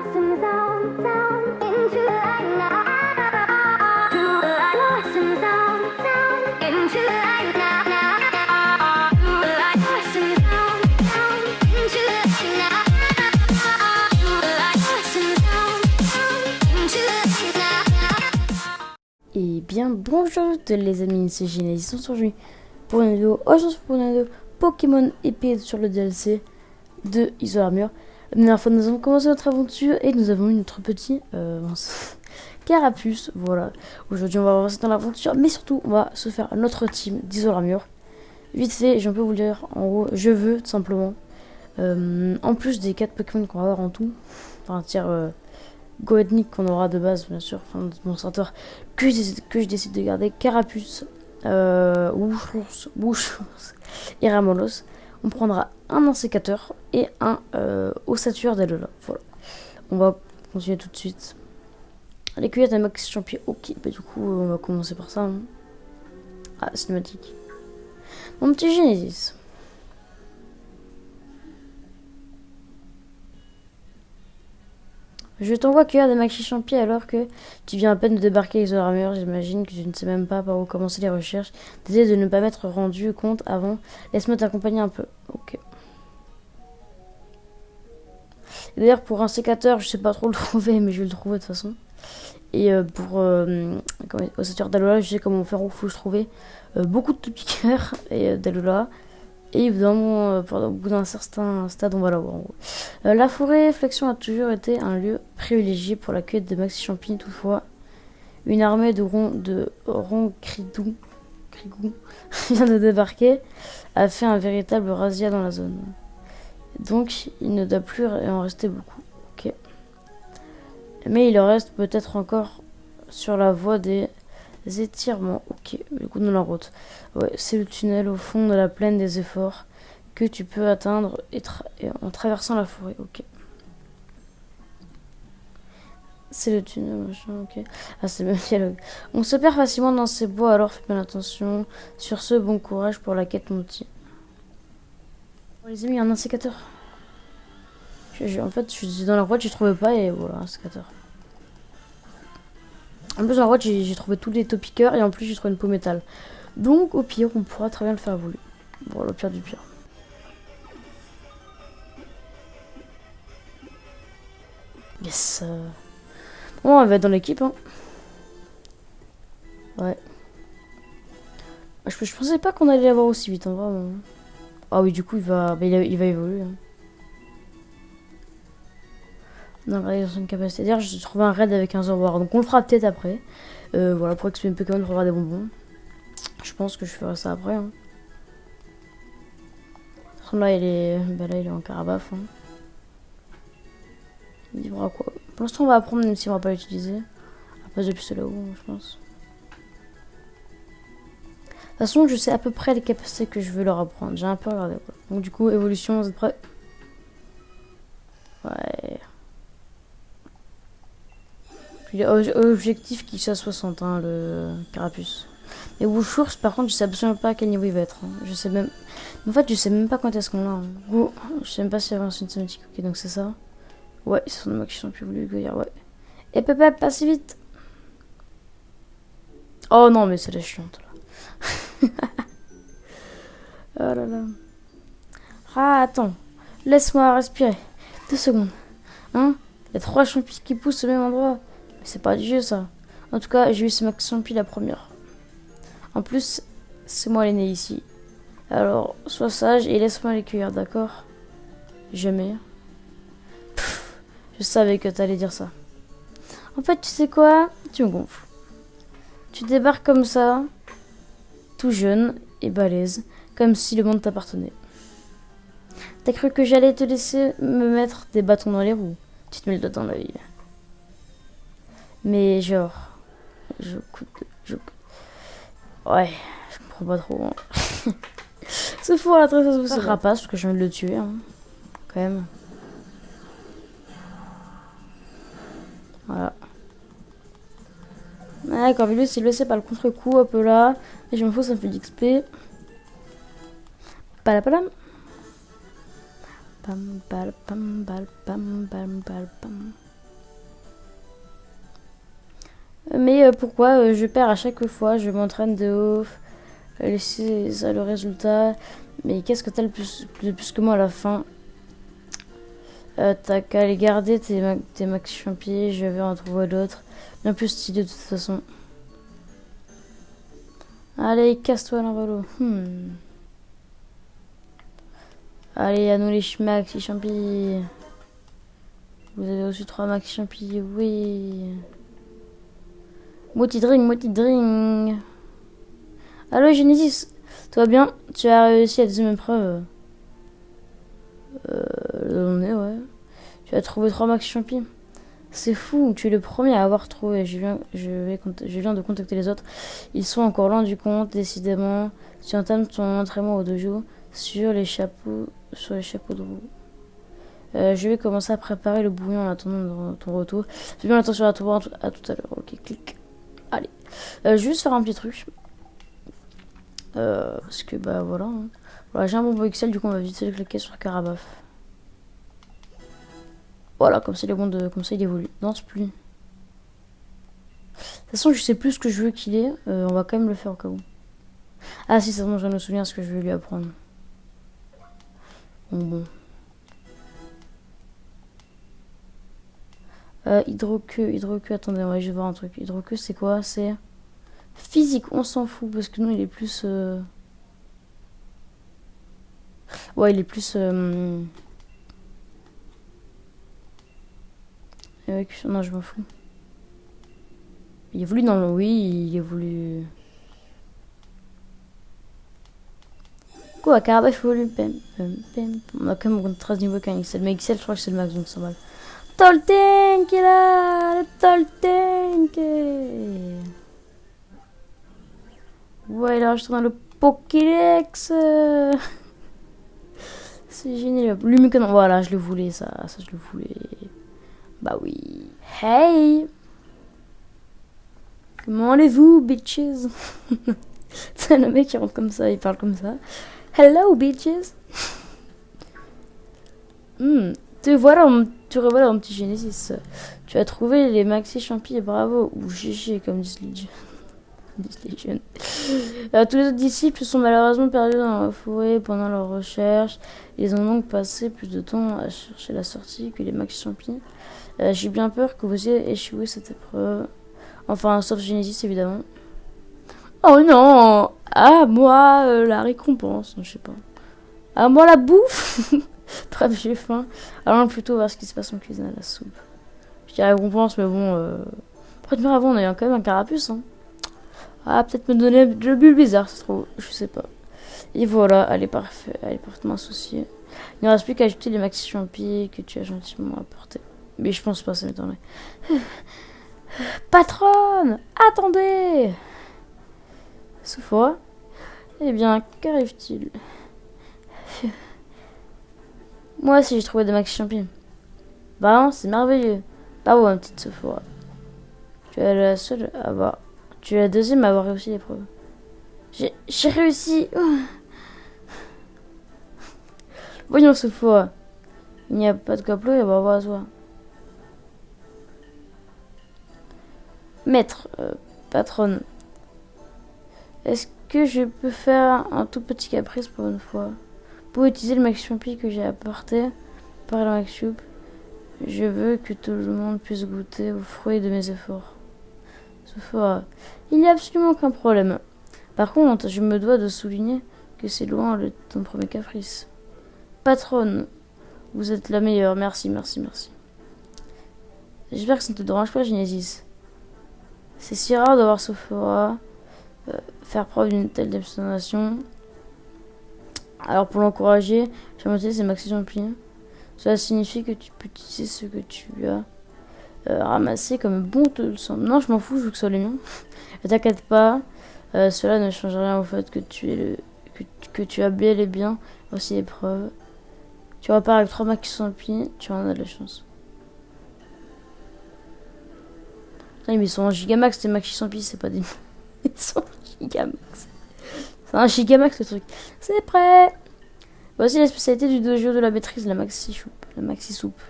Et bien bonjour les amis, c'est Genesis aujourd'hui pour une vidéo, aujourd'hui pour une vidéo Pokémon épée sur le DLC de Iso Armure. La dernière fois nous avons commencé notre aventure et nous avons eu notre petit carapuce, voilà. Aujourd'hui on va avancer dans l'aventure, mais surtout on va se faire notre team d'Iso Armure. Vite fait, j'en peux vous le dire, en gros, je veux tout simplement, en plus des 4 Pokémon qu'on va avoir en tout, enfin Goetnik qu'on aura de base bien sûr, enfin démonstrateur que je décide de garder, Carapuce, Bouche et Ramolos. On prendra un insécateur et un ossature d'Alola. Voilà. On va continuer tout de suite. Les cueillettes à max champion, ok, bah du coup on va commencer par ça. Hein. Ah, cinématique. Mon petit Genesis. Je t'envoie cueillir des maxi champions alors que tu viens à peine de débarquer avec Iso Armure. J'imagine que tu ne sais même pas par où commencer les recherches. Désolé de ne pas m'être rendu compte avant. Laisse-moi t'accompagner un peu. Ok. D'ailleurs, pour un sécateur, je sais pas trop le trouver, mais je vais le trouver de toute façon. Et pour ossature d'Alola, je sais comment faire où faut je trouver beaucoup de piqueurs et d'Alola. Et évidemment, au bout d'un certain stade, on va l'avoir. La forêt Flexion a toujours été un lieu privilégié pour la cueillette de maxi champignons. Toutefois, une armée de Roncrigou vient de débarquer, a fait un véritable razzia dans la zone. Donc, il ne doit plus en rester beaucoup. Ok. Mais il en reste peut-être encore sur la voie des étirements. Ok, du coup, dans la route. Ouais, c'est le tunnel au fond de la plaine des efforts que tu peux atteindre en traversant la forêt. Ok. C'est le tunnel, machin, ok. Ah, c'est même dialogue. On se perd facilement dans ces bois, alors fais bien attention. Sur ce, bon courage pour la quête, mon petit. Bon, les amis, il y a un insécateur. En fait, je suis dans la grotte, je trouvais pas, et voilà, un sécateur. En plus, dans la grotte, j'ai trouvé tous les topiqueurs, et en plus, j'ai trouvé une peau métal. Donc, au pire, on pourra très bien le faire voler. Bon, le pire du pire. Yes. Bon, elle va être dans l'équipe, hein. Ouais. Je pensais pas qu'on allait l'avoir aussi vite, en vrai. Ah oui, du coup, il va évoluer. Hein. Non, regardez son capacité. D'ailleurs, j'ai trouvé un raid avec un Zorwar, donc on le fera peut-être après. Voilà, pour expliquer Pokémon, pour avoir des bonbons. Je pense que je ferai ça après. Hein. Là, il est en carabaf. Hein. Il vivra quoi. Pour l'instant, on va apprendre, même si on va pas l'utiliser. Après, depuis c'est là-haut, je pense. De toute façon, je sais à peu près les capacités que je veux leur apprendre. J'ai un peu regardé. Quoi. Donc, du coup, évolution, vous êtes prêts? Ouais. Puis, objectif qu'il soit 60, hein, le carapuce. Et Wushours, par contre, je sais absolument pas à quel niveau il va être. Hein. Je sais même. En fait, je sais même pas quand est-ce qu'on l'a. Hein. Je sais même pas si avance une somatique. Ok, donc c'est ça. Ouais, ce sont des mots qui sont plus voulus dire, ouais. Et papa, pas si vite. Oh non, mais c'est la chiante là. Oh là là. Ah, attends. Laisse-moi respirer. 2 secondes. Hein? Il y a 3 champis qui poussent au même endroit. Mais c'est pas du jeu ça. En tout cas, j'ai eu ce max champi la première. En plus, c'est moi l'aîné ici. Alors, sois sage et laisse-moi les cueillir, d'accord? Jamais. Pff, je savais que t'allais dire ça. En fait, tu sais quoi? Tu me gonfles. Tu débarques comme ça, tout jeune et balèze, comme si le monde t'appartenait. T'as cru que j'allais te laisser me mettre des bâtons dans les roues? Tu te mets le doigt dans l'œil. Mais genre, ouais, je comprends pas trop. Hein. C'est fou la tristesse de ce rapace, parce que j'ai envie de le tuer, hein. Quand même. Voilà. Ouais, Corvilus, il le sait par le contre-coup, un peu là. Et je m'en fous, ça me fait d'XP. Palapalam. Pam, pam, pam, pam, pam, pam, pam. Mais pourquoi je perds à chaque fois? Je m'entraîne de ouf. C'est ça le résultat. Mais qu'est-ce que t'as de plus que moi à la fin? T'as qu'à les garder tes max champions. Je vais en trouver d'autres. Bien plus stylé de toute façon. Allez, casse-toi l'envolo. Allez, à nous les maxi champions. Vous avez reçu 3 maxi champions, oui. Moti-dring. Allo, Genesis, tout va bien? Tu as réussi la deuxième épreuve. Ouais. Tu as trouvé 3 max champions. C'est fou, tu es le premier à avoir trouvé. Je viens de contacter les autres. Ils sont encore loin du compte, décidément. Tu entames ton entraînement au dojo sur les chapeaux de roue. Je vais commencer à préparer le bouillon en attendant ton retour. Fais bien attention à toi à tout à l'heure. Ok, clic. Allez. Je vais juste faire un petit truc. Parce que bah voilà. Voilà, j'ai un bon Excel, du coup on va vite cliquer sur Karabaf. Voilà, comme ça il évolue. Danse plus. De toute façon, je sais plus ce que je veux qu'il ait. On va quand même le faire au cas où. Ah si, c'est bon, je me souviens ce que je vais lui apprendre. Bon. Hydroqueux, attendez, je vais voir un truc. Hydroqueux, c'est quoi? C'est physique, on s'en fout, parce que nous, il est plus... Ouais, il est plus... Non, je m'en fous. Il évolue dans le... Oui, il évolue... Quoi, Karabaf évolue. On a quand même 13 niveaux qu'un XL. Mais XL, je crois que c'est le max, donc ça va. Toltenk est là, le Toltenk. Ouais, il est enregistré dans le Pokédex. C'est génial. Lumicon, voilà, je le voulais, ça je le voulais. Bah oui. Hey. Comment allez-vous, bitches? C'est le mec qui rentre comme ça, il parle comme ça. Hello, bitches. Tu revoilà mon petit Genesis. Tu as trouvé les maxi champi et bravo. Ou GG, comme disent les jeunes. Tous les autres disciples sont malheureusement perdus dans la forêt pendant leur recherche. Ils ont donc passé plus de temps à chercher la sortie que les maxi champi. J'ai bien peur que vous ayez échoué cette épreuve. Enfin, sauf Genesis, évidemment. Oh non! À moi la récompense. Non, je sais pas. À moi la bouffe! Bref, j'ai faim. Allons plutôt voir ce qui se passe en cuisine à la soupe. Je dirais récompense, mais bon. Première avant, on a quand même un carapuce. Hein. Ah, peut-être me donner le bulle bizarre, ça se trouve. Je sais pas. Et voilà, elle est parfaite. Elle est parfaitement associée. Il ne reste plus qu'à ajouter les maxi champis que tu as gentiment apportés. Mais je pense pas, ça m'étonnerait. Patronne! Attendez! Sephora? Eh bien, qu'arrive-t-il? Moi aussi, j'ai trouvé des maxi champions. Bah, c'est merveilleux. Bravo, ma petite Sephora. Tu es la seule à avoir... Tu es la deuxième à avoir réussi l'épreuve. J'ai réussi. Voyons, Sephora. Il n'y a pas de quoi pleurer, bravo à toi. Maître, patronne. Est-ce que je peux faire un tout petit caprice pour une fois? Pour utiliser le maxi champi que j'ai apporté par la Max Soup, je veux que tout le monde puisse goûter aux fruits de mes efforts. Sephora, il n'y a absolument aucun problème. Par contre, je me dois de souligner que c'est loin de ton premier caprice. Patronne, vous êtes la meilleure. Merci. J'espère que ça ne te dérange pas, Genesis. C'est si rare de voir Sephora faire preuve d'une telle détermination. Alors pour l'encourager, j'ai monté ces maxi champignons. Cela signifie que tu peux utiliser ce que tu as ramassé comme bon te le semble. Non, je m'en fous, je veux que ce soit les miens. Ne t'inquiète pas, cela ne change rien au fait que tu as bel et bien aussi l'épreuve. Tu repars avec 3 maxi champignons, tu en as de la chance. Putain, mais ils sont en gigamax, tes maxi champignons, c'est pas des... Ils sont en gigamax. C'est un gigamax le truc. C'est prêt. Voici la spécialité du dojo de la maîtrise, la maxi soupe.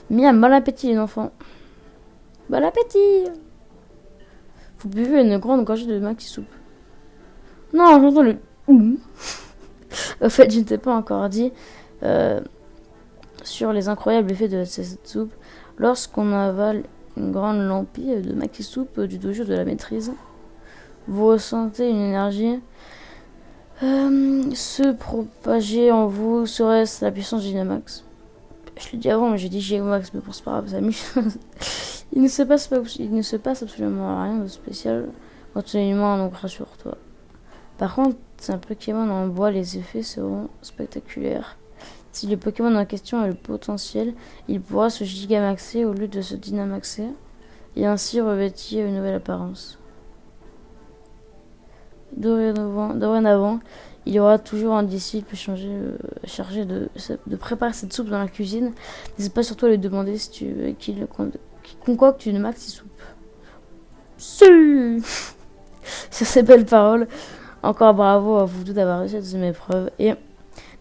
Miam, bon appétit les enfants. Bon appétit. Vous buvez une grande gorgée de maxi soupe. Non, j'entends le... Au fait, je ne t'ai pas encore dit sur les incroyables effets de cette soupe. Lorsqu'on avale une grande lampille de maxi soupe du dojo de la maîtrise, vous ressentez une énergie se propager en vous. Serait-ce la puissance du Dynamax? Je l'ai dit avant, mais j'ai dit Géomax, mais bon, c'est pas grave, c'est la même chose. Il ne se passe absolument rien de spécial quand tu es humain, donc rassure-toi. Par contre, si un Pokémon en bois, les effets seront spectaculaires. Si le Pokémon en question a le potentiel, il pourra se gigamaxer au lieu de se dynamaxer et ainsi revêtir une nouvelle apparence. Dorénavant, il y aura toujours un disciple chargé de préparer cette soupe dans la cuisine. N'hésite pas surtout à lui demander si tu veux qu'il concocte une maxi soupe. Sur ces belles paroles, encore bravo à vous deux d'avoir réussi à cette épreuve et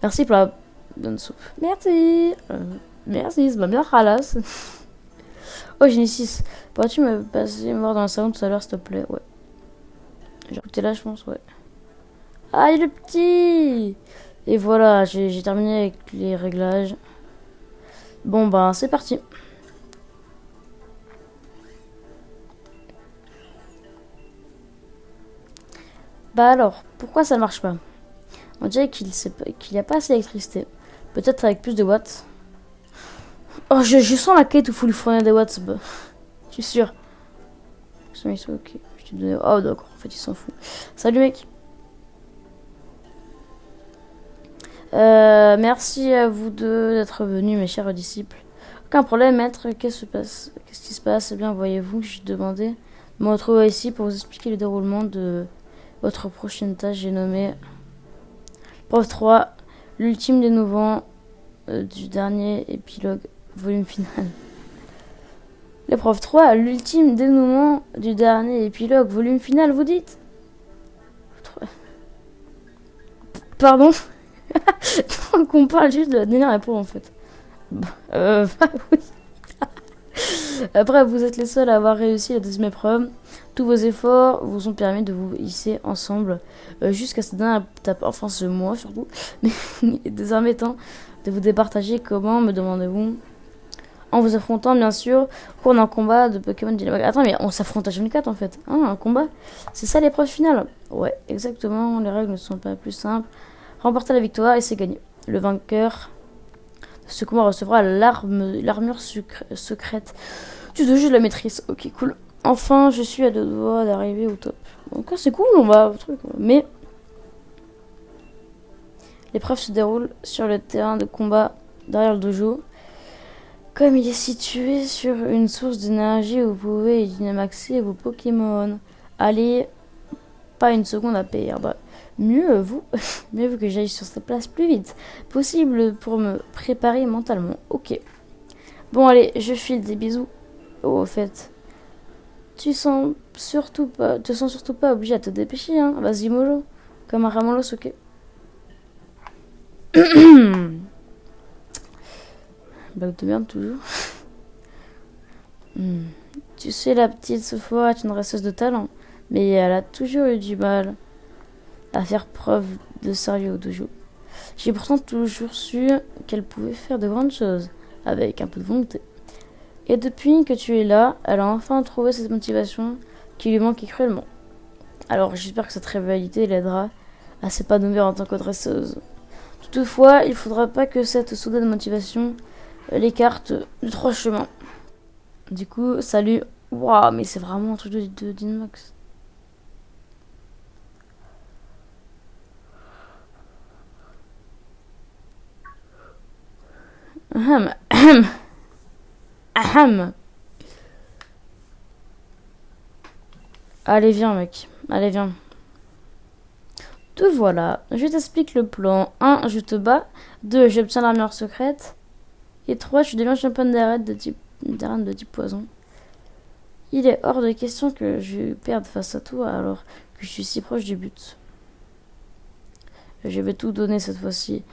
merci pour la bonne soupe. Merci, c'est ma bien ralasse. Oh, Genesis, pourrais-tu me passer voir dans le salon tout à l'heure, s'il te plaît? Ouais. J'ai écouté là, je pense, ouais. Ah, il est petit! Et voilà, j'ai terminé avec les réglages. Bon, ben, c'est parti. Bah alors, pourquoi ça ne marche pas? On dirait qu'il n'y a pas assez d'électricité. Peut-être avec plus de watts. Oh, je sens la quête où il faut lui fournir des watts. Bah. Je suis sûr. Ok. Je t'ai donné... Oh, d'accord. En fait, il s'en fout. Salut, mec. Merci à vous deux d'être venus, mes chers disciples. Aucun problème, maître. Qu'est-ce qui se passe? Eh bien, voyez-vous, je demandais de me retrouver ici pour vous expliquer le déroulement de votre prochaine tâche. J'ai nommé Prof 3, l'ultime dénouement du dernier épilogue, volume final. L'épreuve 3, l'ultime dénouement du dernier épilogue, volume final, vous dites? Pardon? Qu'on parle juste de la dernière épreuve en fait. Oui. Après, vous êtes les seuls à avoir réussi la deuxième épreuve. Tous vos efforts vous ont permis de vous hisser ensemble jusqu'à cette dernière étape. Enfin, c'est moi surtout. Mais il est désormais temps de vous départager. Comment, me demandez-vous? En vous affrontant, bien sûr, au cours d'un combat de Pokémon Dynamax. Attends, mais on s'affronte à Gen 4 en fait. Hein, un combat? C'est ça l'épreuve finale? Ouais, exactement. Les règles ne sont pas plus simples. Remporter la victoire et c'est gagné. Le vainqueur de ce combat recevra l'armure secrète du dojo de la maîtrise. Ok, cool. Enfin, je suis à deux doigts d'arriver au top. Donc c'est cool, on va au truc. Mais l'épreuve se déroule sur le terrain de combat derrière le dojo. Comme il est situé sur une source d'énergie, vous pouvez dynamaxer vos Pokémon. Allez, pas une seconde à perdre. Mieux vaut que j'aille sur cette place plus vite possible pour me préparer mentalement. Ok. Bon, allez, je file des bisous. Oh, au fait, te sens surtout pas obligé à te dépêcher, hein. Vas-y, mollo. Comme un Ramolos, ok. Bague de merde, toujours. Tu sais, la petite Sephora est une resseuse de talent, mais elle a toujours eu du mal à faire preuve de sérieux au dojo. J'ai pourtant toujours su qu'elle pouvait faire de grandes choses, avec un peu de volonté. Et depuis que tu es là, elle a enfin trouvé cette motivation qui lui manquait cruellement. Alors j'espère que cette rivalité l'aidera à s'épanouir en tant que dresseuse. Toutefois, il ne faudra pas que cette soudaine motivation l'écarte de trois chemins. Du coup, salut. Waouh, mais c'est vraiment un truc de Dynamax. Allez, viens, mec. Allez, viens. Te voilà. Je t'explique le plan. 1. Je te bats. 2. J'obtiens l'armure secrète. Et 3. Je deviens championne d'arène de type poison. Il est hors de question que je perde face à toi alors que je suis si proche du but. Je vais tout donner cette fois-ci.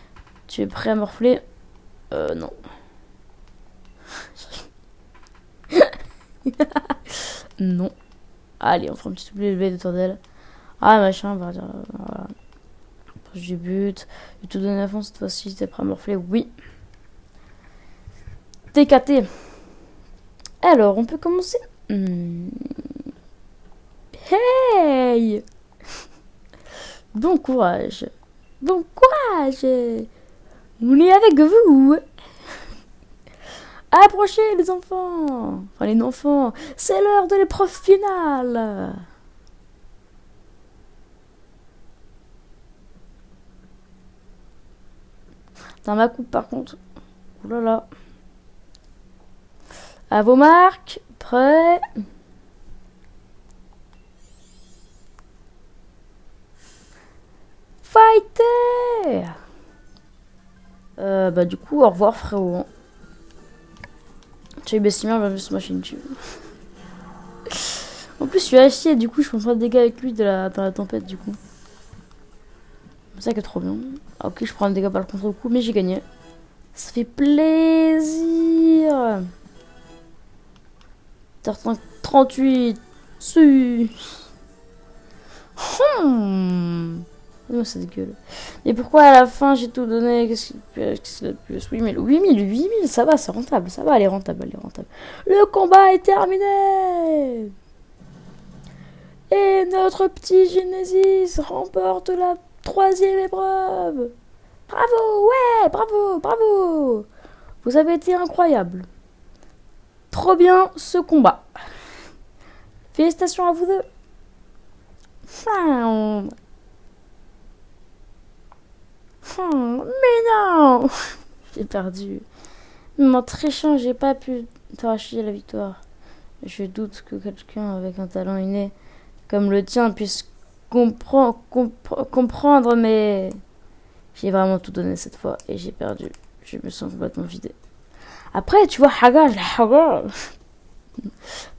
Tu es prêt à morfler? Non. Non. Allez, on fera un petit soulevé autour d'elle. Ah, machin, on va dire... Voilà. Je débute. Je vais te donner à fond cette fois-ci. T'es prêt à morfler? Oui. TKT. Alors, on peut commencer. Hey! Bon courage. Bon courage. On est avec vous. Approchez les enfants. Enfin, les enfants. C'est l'heure de l'épreuve finale. Dans ma coupe par contre. Ouh là là. À vos marques. Prêts. Fighter. Bah du coup, au revoir frérot. Tu es Bessimir, bienvenue sur ma chaîne YouTube. En plus, je suis assis et du coup, je prends pas de dégâts avec lui dans la tempête du coup. C'est ça qui est trop bien. Ah, ok, je prends un dégât par le contre-coup, mais j'ai gagné. Ça fait plaisir. 38. Su. Non, cette gueule. Et pourquoi à la fin j'ai tout donné? Qu'est-ce qu'il y a de plus? 8000, 8000, ça va, c'est rentable. Ça va, elle est rentable, elle est rentable. Le combat est terminé. Et notre petit Genesis remporte la 3e épreuve. Bravo, ouais, bravo, bravo. Vous avez été incroyable. Trop bien ce combat. Félicitations à vous deux. Mais non. J'ai perdu. En trichant, j'ai pas pu t'arracher la victoire. Je doute que quelqu'un avec un talent inné comme le tien puisse comprendre, mais j'ai vraiment tout donné cette fois et j'ai perdu. Je me sens complètement vidé. Après, tu vois, Haga,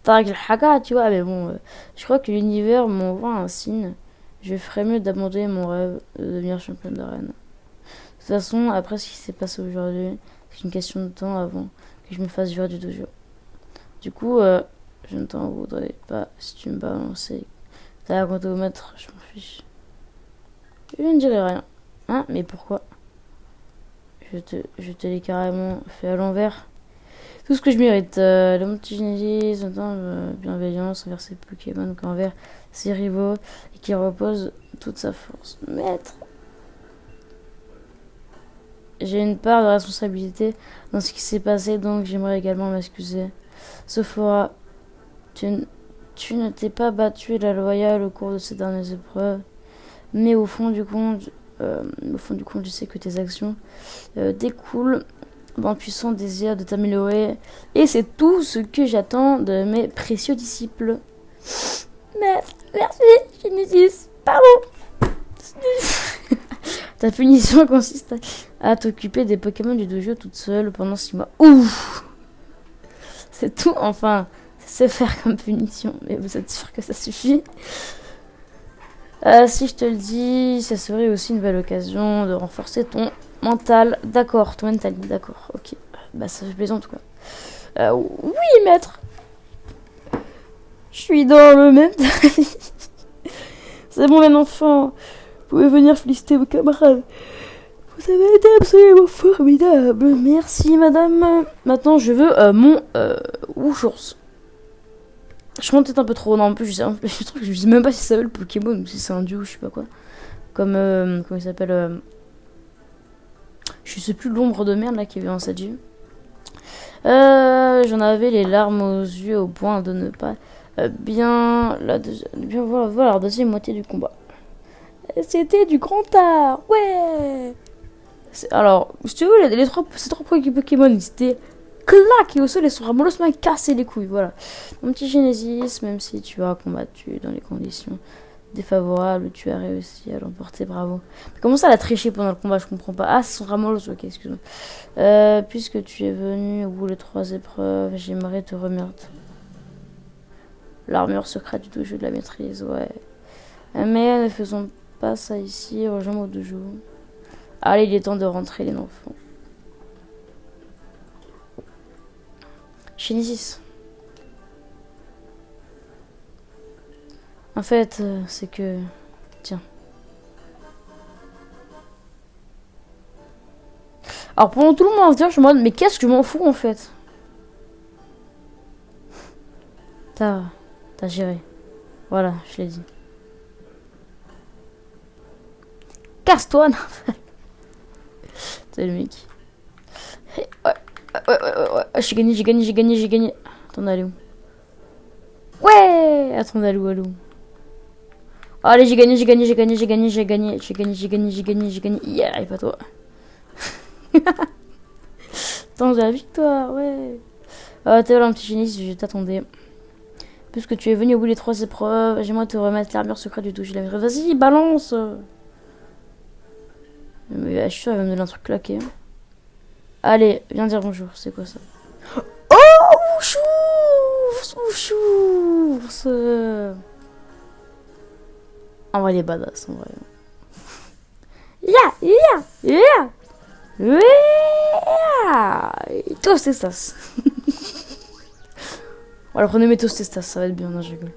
t'as le Haga, tu vois, mais bon, je crois que l'univers m'envoie un signe. Je ferais mieux d'abandonner mon rêve de devenir championne d'arène. De toute façon, après ce qui s'est passé aujourd'hui, c'est une question de temps avant que je me fasse virer du dojo. Du coup, je ne t'en voudrais pas si tu me balançais. T'as raconté au maître, je m'en fiche. Je ne dirai rien. Hein? Mais pourquoi? Je te l'ai carrément fait à l'envers. Tout ce que je mérite. Le multigenésis, bienveillance envers ses Pokémon qu'envers ses rivaux et qui repose toute sa force. Maître, j'ai une part de responsabilité dans ce qui s'est passé, donc j'aimerais également m'excuser. Sephora, tu ne t'es pas battu la loyale au cours de ces dernières épreuves, mais au fond du compte, je sais que tes actions découlent d'un puissant désir de t'améliorer, et c'est tout ce que j'attends de mes précieux disciples. Merci, Genesis. Pardon. Ta punition consiste à t'occuper des Pokémon du dojo toute seule pendant 6 mois. Ouf. C'est tout, enfin, c'est faire comme punition, mais vous êtes sûr que ça suffit? Si je te le dis, ça serait aussi une belle occasion de renforcer ton mental. D'accord, ton mental, d'accord, ok. Bah ça fait plaisir en tout cas. Oui, maître. Je suis dans le mental. C'est bon, mes enfants. Vous pouvez venir féliciter vos camarades. Vous avez été absolument formidable. Merci, madame. Maintenant, je veux mon Wushours. Je monte peut-être un peu trop. Non, en plus, je sais même pas si ça s'appelle Pokémon ou si c'est un duo, je sais pas quoi. Comme, comment il s'appelle je sais plus, l'ombre de merde là qui est dans cette vue. J'en avais les larmes aux yeux au point de ne pas bien voir la deuxième moitié du combat. C'était du grand art, ouais. Alors, si tu veux, ces trois Pokémon, ils étaient claqués au sol et sont ramolosement cassés les couilles, voilà. Mon petit Genesis, même si tu as combattu dans les conditions défavorables, tu as réussi à l'emporter, bravo. Mais comment ça, elle a triché pendant le combat, je comprends pas. Ah, c'est son Ramolos, ok, excuse-moi. Puisque tu es venu au bout des 3 épreuves, j'aimerais te remettre l'armure secrète du dojo de la maîtrise, ouais. Mais ne faisons pas ça ici, rejoins mon dojo. Allez, il est temps de rentrer, les enfants. Genesis. En fait, c'est que... Tiens. Alors pendant tout le monde, je suis en mode, mais qu'est-ce que je m'en fous en fait? T'as géré. Voilà, je l'ai dit. Casse-toi, Narval. C'est le mec. Ouais. J'ai gagné. Attends, allez où? Ouais! Attends, allez où? Allez, j'ai gagné. Yeah, et pas toi. Attends, j'ai la victoire, ouais. T'es là, un petit génie, je t'attendais. Puisque tu es venu au bout des 3 épreuves, j'aimerais te remettre l'armure secrète du touche. Vas-y, balance! Mais je suis sûr, elle va me donner un truc claqué. Allez, viens dire bonjour, c'est quoi ça? Oh, Ouchours. En vrai, il est badass, en vrai. Yeah. Toast-estas. Alors, prenez mes toast-estas, ça va être bien, non, je rigole.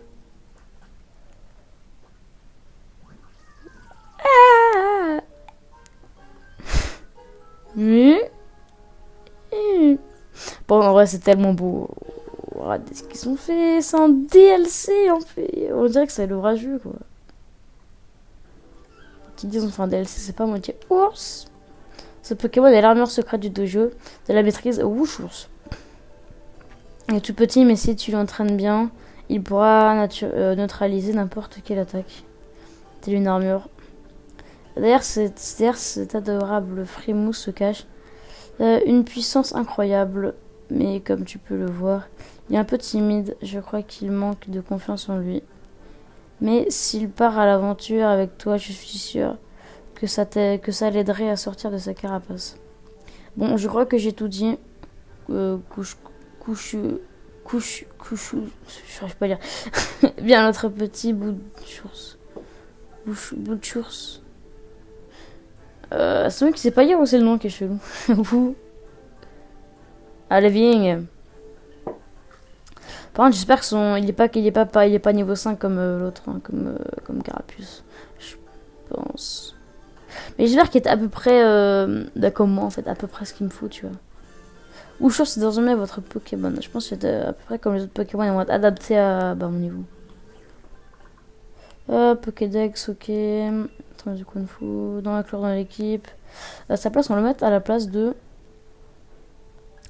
Bon, en vrai, c'est tellement beau. Regardez ce qu'ils ont fait. C'est un DLC, en fait. On dirait que c'est l'orageux, quoi. Qui disent enfin un DLC, c'est pas moitié ours. Ce Pokémon est l'armure secrète du dojo de la maîtrise Wushours. Il est tout petit, mais si tu l'entraînes bien, il pourra neutraliser n'importe quelle attaque. Telle une armure. D'ailleurs, cet adorable frimousse se cache une puissance incroyable. Mais comme tu peux le voir, il est un peu timide. Je crois qu'il manque de confiance en lui. Mais s'il part à l'aventure avec toi, je suis sûre que ça l'aiderait à sortir de sa carapace. Bon, je crois que j'ai tout dit. Je n'arrive pas à lire. Bien, notre petit bout de chousse. Bout de chousse. C'est moi qui sais pas lire ou c'est le nom qui est chelou? Allez, viens. Par contre, j'espère qu'il est pas niveau 5 comme l'autre, hein, comme Carapuce. Je pense. Mais j'espère qu'il est à peu près comme moi, en fait, à peu près ce qu'il me faut, tu vois. Wushours, c'est désormais votre Pokémon. Je pense que c'est à peu près comme les autres Pokémon, ils vont être adaptés à mon niveau. Pokédex, ok. Attends, du Kung Fu. Dans l'équipe. Sa place, on va le mettre à la place de.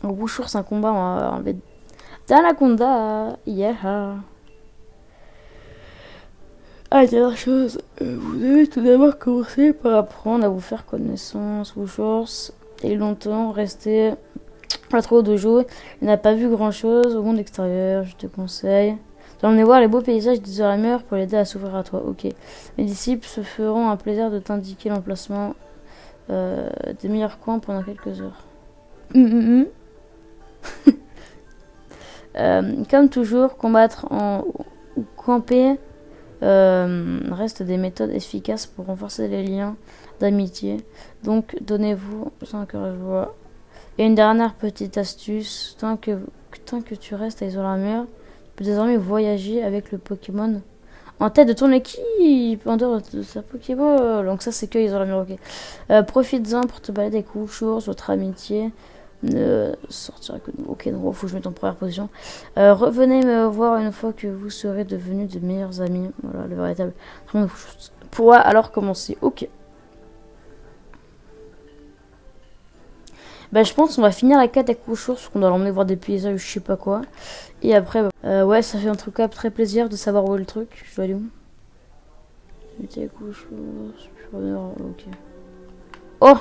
Wushours, c'est un combat, on va enlever. Danaconda, yeah. Ah, dernière chose, vous devez tout d'abord commencer par apprendre à vous faire connaissance. Wushours est longtemps resté pas trop au dojo. Il n'a pas vu grand chose au monde extérieur. Je te conseille d'emmener voir les beaux paysages des Zorameurs pour l'aider à s'ouvrir à toi. Ok. Mes disciples se feront un plaisir de t'indiquer l'emplacement des meilleurs coins pendant quelques heures. Comme toujours, combattre ou camper reste des méthodes efficaces pour renforcer les liens d'amitié. Donc, donnez-vous sans que je vois. Et une dernière petite astuce, tant que tu restes à Isolamur, tu peux désormais voyager avec le Pokémon en tête de ton équipe, en dehors de sa Pokéball. Donc ça, c'est que Isolamur, ok. Profites-en pour te balader avec Wushours, votre amitié. Sortir avec ok, non, faut que je mette en première position. Revenez me voir une fois que vous serez devenus de meilleurs amis. Voilà, le véritable pourra alors commencer. Ok. Bah, je pense qu'on va finir la quête avec Wushours, parce qu'on doit l'emmener voir des paysages, je sais pas quoi. Et après, ouais, ça fait en tout cas très plaisir de savoir où est le truc. Je dois aller où? Avec Wushours, ok. Oh!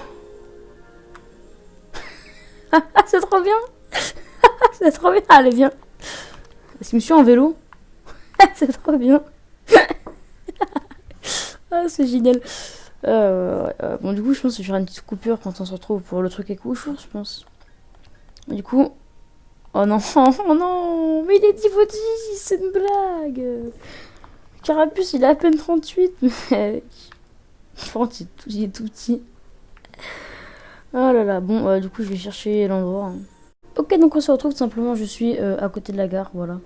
C'est trop bien. C'est trop bien. Allez, viens. Est-ce que je suis en vélo? C'est trop bien. Ah, c'est génial. Bon, du coup, je pense que je vais faire une petite coupure quand on se retrouve pour le truc avec Wushours, je pense. Du coup... Oh non, oh non. Mais il est niveau 10, c'est une blague. Carapuce, il a à peine 38. Mais... il est tout petit. Oh là là, bon, du coup, je vais chercher l'endroit. Ok, donc on se retrouve tout simplement, je suis à côté de la gare, voilà.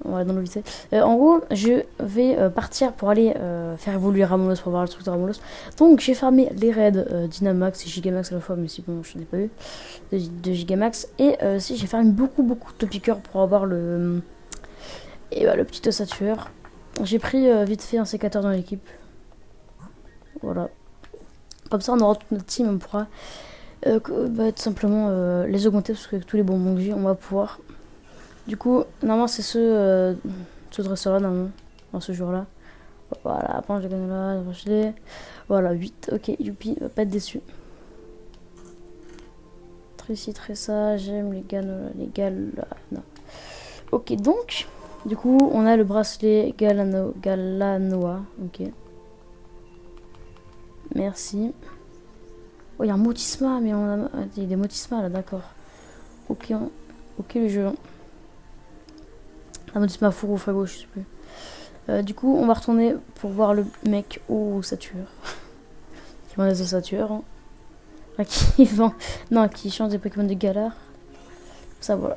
On va dans le vite fait. En gros, je vais partir pour aller faire évoluer Ramolos pour voir le truc de Ramolos. Donc, j'ai farmé les raids Dynamax et Gigamax à la fois, mais si bon, je n'en ai pas eu de Gigamax. Et si j'ai farmé beaucoup de Topiqueurs pour avoir le le petit ossature. J'ai pris vite fait un sécateur dans l'équipe. Voilà. Comme ça, on aura toute notre team, on pourra tout simplement les augmenter parce que avec tous les bonbons que j'ai, on va pouvoir. Du coup, normalement, c'est ce dresseur-là, normalement, dans ce jour-là. Voilà, planche de granola, voilà, 8. Ok, youpi, va pas être déçu. Très si, très ça, j'aime les galois. Non. Ok, donc, du coup, on a le bracelet Galanoa. Ok. Merci. Oh, il y a un Motisma, mais on a. Il y a des Motisma là, d'accord. Ok, ok, le jeu. Un Motisma four ou frago, je sais plus. Du coup, on va retourner pour voir le mec au ossature. Qui vend des ossatures. Hein. Enfin, qui vend. Non, qui change des Pokémon de galère. Ça, voilà.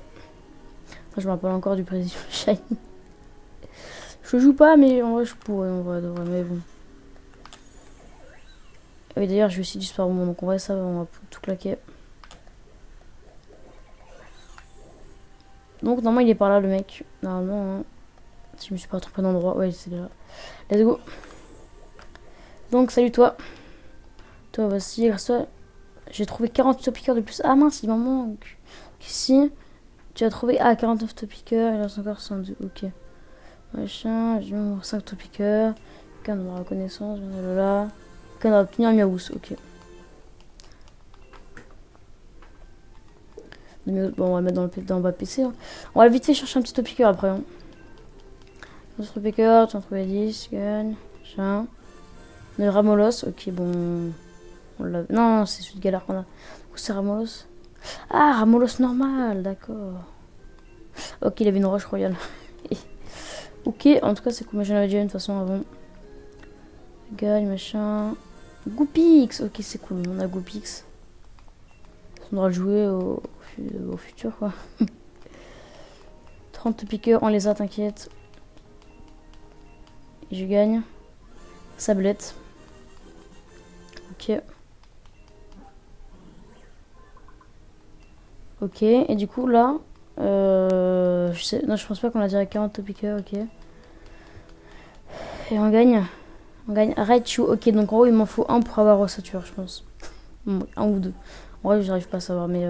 Enfin, je me rappelle encore du président Shiny. Je joue pas, mais en vrai, je pourrais, en vrai, mais bon. Oui, d'ailleurs, je vais aussi du Super Bonbon, donc en vrai, ça, on va tout claquer. Donc, normalement, il est par là, le mec. Normalement, hein. Si je me suis pas trompé d'endroit. Ouais, c'est là. Let's go. Donc, salut toi. Toi, voici, grâce à toi, j'ai trouvé 48 top-piqueurs de plus. Ah mince, il m'en manque. Ici, tu as trouvé. Ah, 49 top-piqueurs. Il reste encore 102. Ok. Machin, j'ai mis 5 top-piqueurs. Aucun de ma reconnaissance. Là. Aucun va obtenir un Miaous. Ok. Bon, on va le mettre dans le bas PC. Hein. On va vite fait chercher un petit top-piqueur après. Hein. Notre piqueur, tu en trouves 10, gagne. Machin. Le Ramolos, ok, bon. On l'a. Non, c'est celui de galère qu'on a. Où c'est Ramolos? Ah, Ramolos normal, d'accord. Ok, il avait une roche royale. Ok, en tout cas, c'est cool. J'en avais déjà une de toute façon avant. Gagne, machin. Goopix, ok, c'est cool. On a Goopix. On aura le jouer au futur, quoi. 30 piqueurs, on les a, t'inquiète. Et je gagne. Sablette. Ok. Ok, et du coup, là... non, je pense pas qu'on a direct 40 piqueurs, ok. Et on gagne. On gagne Raichu. Ok, donc en gros, il m'en faut un pour avoir ossature, je pense. Bon, un ou deux. En vrai, j'arrive pas à savoir, mais...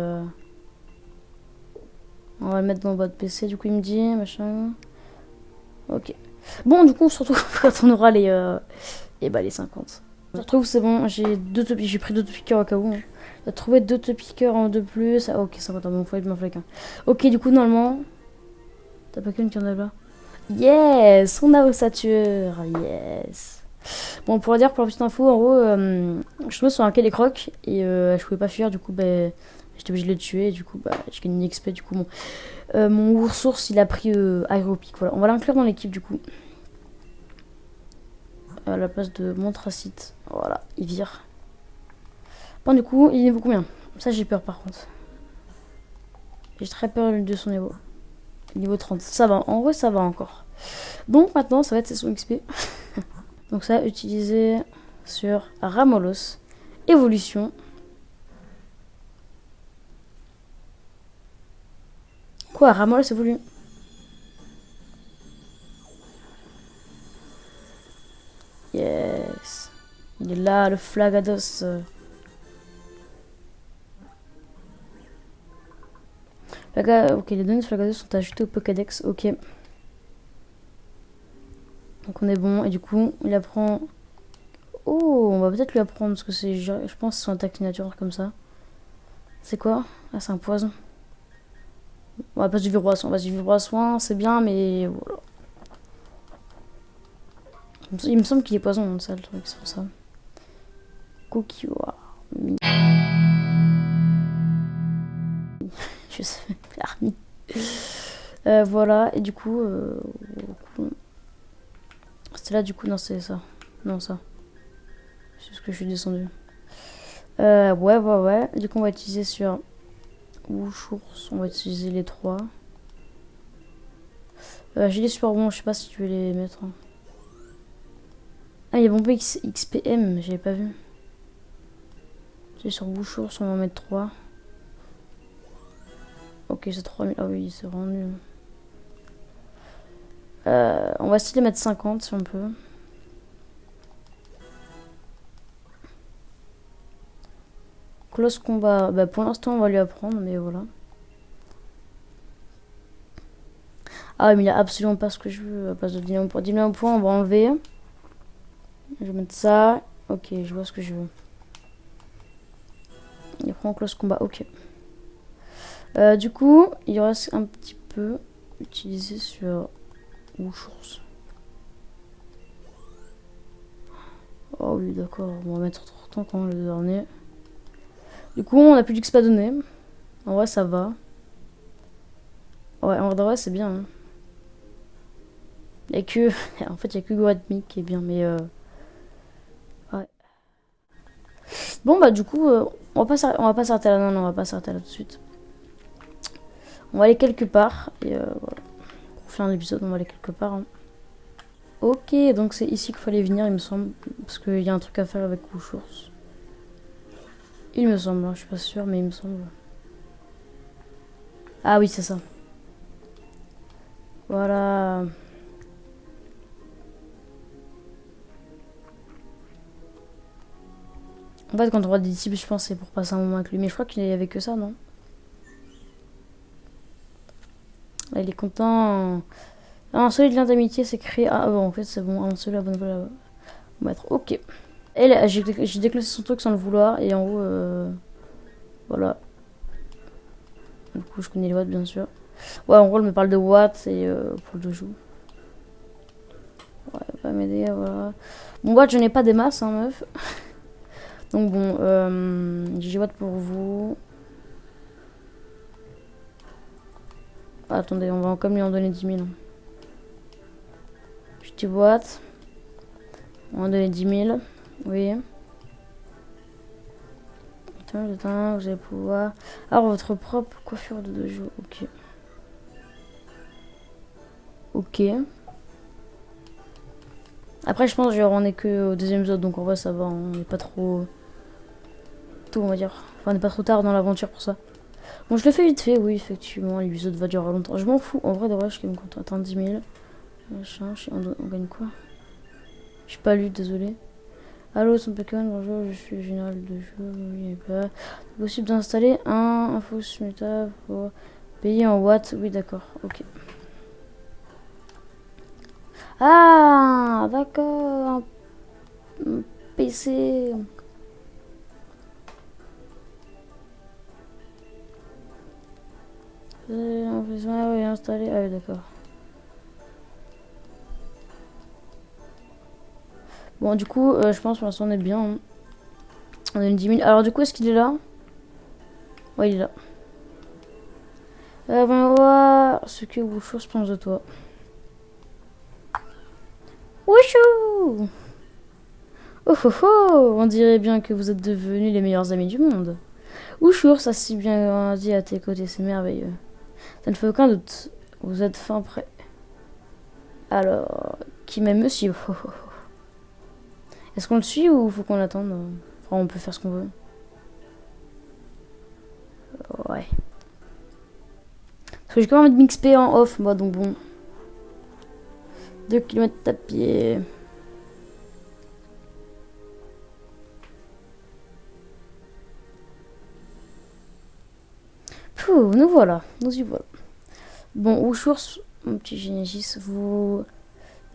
On va le mettre dans le bas de PC, du coup, il me dit, machin... Ok. Bon, du coup, on se retrouve quand on aura les 50. On se retrouve, c'est bon, j'ai pris 2 piqueurs au cas où. Hein. J'ai trouvé 2 piqueurs en 2 plus. Ah, ok, ça va, mon foyer de mon flaquin. Ok, du coup, normalement... T'as pas qu'une qui en a là? Yes! On a ossature! Yes! Bon, pour dire, pour la petite info, en gros, je tombais sur un quai des crocs et je pouvais pas fuir, du coup, j'étais obligé de le tuer, et du coup, j'ai gagné une XP, du coup, mon oursours, il a pris Aéropic, voilà. On va l'inclure dans l'équipe, du coup. À la place de Montracite. Voilà, il vire. Bon, du coup, il est niveau combien? Ça, j'ai peur, par contre. J'ai très peur de son niveau. Niveau 30. Ça va, en vrai, ça va encore. Donc, maintenant, ça va être son XP. Donc, ça, utiliser sur Ramolos. Évolution. Quoi, Ramolos évolue? Yes. Il est là, le Flagados. Ok, les données de Flagados sont ajoutées au Pokédex. Ok. Donc on est bon. Et du coup, il apprend... Oh, on va peut-être lui apprendre. Parce que c'est... Je pense que c'est son attaque nature comme ça. C'est quoi? Ah, c'est un poison. On va passer du vibrosoin. Vas-y, vibrosoin, c'est bien, mais... Voilà. Il me semble qu'il est poison, ça, le truc, c'est pour ça. Cookie, wow. Je sais, Army. Voilà, et du coup... C'était là, du coup, non, c'est ça. Non, ça. C'est ce que je suis descendu. Ouais. Du coup, on va utiliser sur... Ou source, on va utiliser les 3. J'ai les super bons, je sais pas si tu veux les mettre. Hein. Ah, il y a Bombay XPM, j'avais pas vu. C'est sur Bouchours, on va en mettre 3. Ok, c'est 3000. Ah oui, c'est vraiment nul. On va essayer de mettre 50 si on peut. Close combat. Bah, pour l'instant, on va lui apprendre, mais voilà. Ah, mais il a absolument pas ce que je veux à place de 10 millions de points. 10 millions de points, on va enlever. Je vais mettre ça. Ok, je vois ce que je veux. Il prend close combat, ok. Du coup, il reste un petit peu utilisé sur Bouchours. Oh oui, d'accord, on va mettre 30 ans quand le dernier. Du coup, on a plus d'XP à donner. En vrai, ça va. Ouais, en vrai, c'est bien. Hein. Il y a que... en fait, il y a que Goradmic qui est bien, mais... Ouais. Bon, bah, du coup, on va pas s'arrêter là. Non, on va pas s'arrêter là tout de suite. On va aller quelque part. Et voilà. Pour faire un épisode, on va aller quelque part. Hein. Ok, donc c'est ici qu'il fallait venir, il me semble. Parce qu'il y a un truc à faire avec Bouchours. Il me semble, hein, je suis pas sûre, mais il me semble. Ah oui, c'est ça. Voilà. En fait, quand on voit des types, je pense que c'est pour passer un moment avec lui. Mais je crois qu'il n'y avait que ça, non? Là, il est content. Un solide lien d'amitié s'est créé. Ah bon, en fait, c'est bon. Un solide bonne voilà. On va mettre OK. Et là, j'ai déclassé son truc sans le vouloir. Et en haut, voilà. Du coup, je connais les watts, bien sûr. Ouais, en gros, elle me parle de watts et pour le dojo. Ouais, va m'aider, voilà. Bon, watt, je n'ai pas des masses, hein, meuf. Donc bon, j'ai watts pour vous. Ah, attendez, on va comme lui en donner 10 000. Petite boîte. On va en donner 10 000. Oui. Putain, vous allez pouvoir. Alors, votre propre coiffure de dojo. Ok. Ok. Après, je pense qu'on est que au deuxième épisode, donc en vrai, ça va. On n'est pas trop tôt, on va dire. Enfin, on n'est pas trop tard dans l'aventure pour ça. Bon, je le fais vite fait, oui, effectivement. L'épisode va durer longtemps. Je m'en fous. En vrai, de vrai, je suis content. Attends, 10 000. Machin, on gagne quoi? J'ai pas lu, désolé. Allô, son Pokémon, bonjour, je suis le général de jeu. Oui, pas. C'est possible d'installer un info smeta pour payer en watts. Oui, d'accord, ok. Ah, d'accord. Un PC. Ah oui, installé. Ah oui, d'accord. Bon, du coup, je pense pour l'instant on est bien. Hein. On a une 10 000. Alors, du coup, est-ce qu'il est là? Ouais, il est là. On va voir ce que Wushu pense de toi. Wushu! Oh oh oh! On dirait bien que vous êtes devenus les meilleurs amis du monde. Wushu, ça si bien grandi à tes côtés, c'est merveilleux. Ça ne fait aucun doute. Vous êtes fin prêt. Alors, qui m'aime monsieur? Oh, oh, oh. Est-ce qu'on le suit ou faut qu'on l'attende? Enfin, on peut faire ce qu'on veut. Ouais. Parce que j'ai quand même envie de m'XP en off, moi, donc bon. 2 km à pied. Pouh, nous voilà, nous y voilà. Bon, Wushours, mon petit Genesis, vous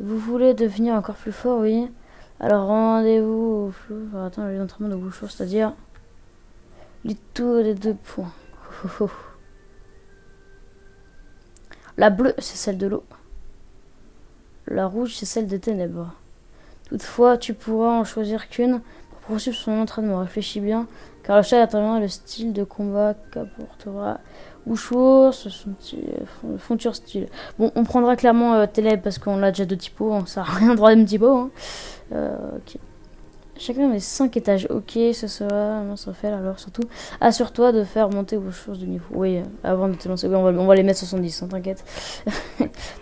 voulez devenir encore plus fort, oui. Alors rendez-vous au flou. Enfin, attends, l'entraînement de Wushours, c'est-à-dire les tours des 2 points. Oh, oh, oh. La bleue, c'est celle de l'eau. La rouge, c'est celle des ténèbres. Toutefois, tu pourras en choisir qu'une pour poursuivre son entraînement. Réfléchis bien, car le chat déterminera le style de combat qu'apportera Wushours, son futur style. Bon, on prendra clairement ténèbres parce qu'on l'a déjà de typo, hein, ça n'a rien droit de typo. Hein. Ok. Chacun des 5 étages. Ok, ça sera. Non, ça fait alors surtout. Assure-toi de faire monter vos choses de niveau. Oui, avant de te lancer. Oui, on va les mettre 70, hein, t'inquiète.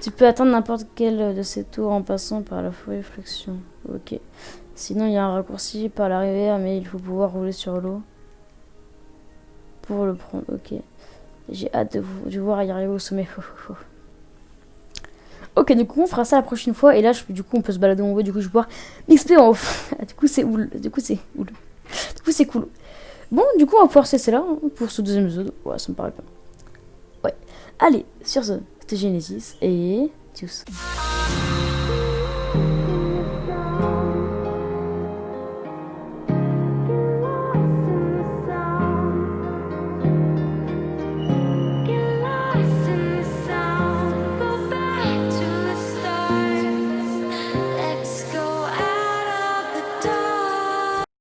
Tu peux atteindre n'importe quel de ces tours en passant par la forêt flexion. Ok. Sinon, il y a un raccourci par la rivière, mais il faut pouvoir rouler sur l'eau. Pour le prendre, ok. J'ai hâte de voir y arriver au sommet. Ok, du coup, on fera ça la prochaine fois. Et là, du coup, on peut se balader où on veut. Du coup, je vais pouvoir m'explorer en off. Du coup, c'est cool. Du coup, c'est cool. Bon, du coup, on va pouvoir cesser là hein, pour ce deuxième épisode. Ouais, ça me paraît bien. Ouais. Allez, sur ce, c'était Genesis et tchuss.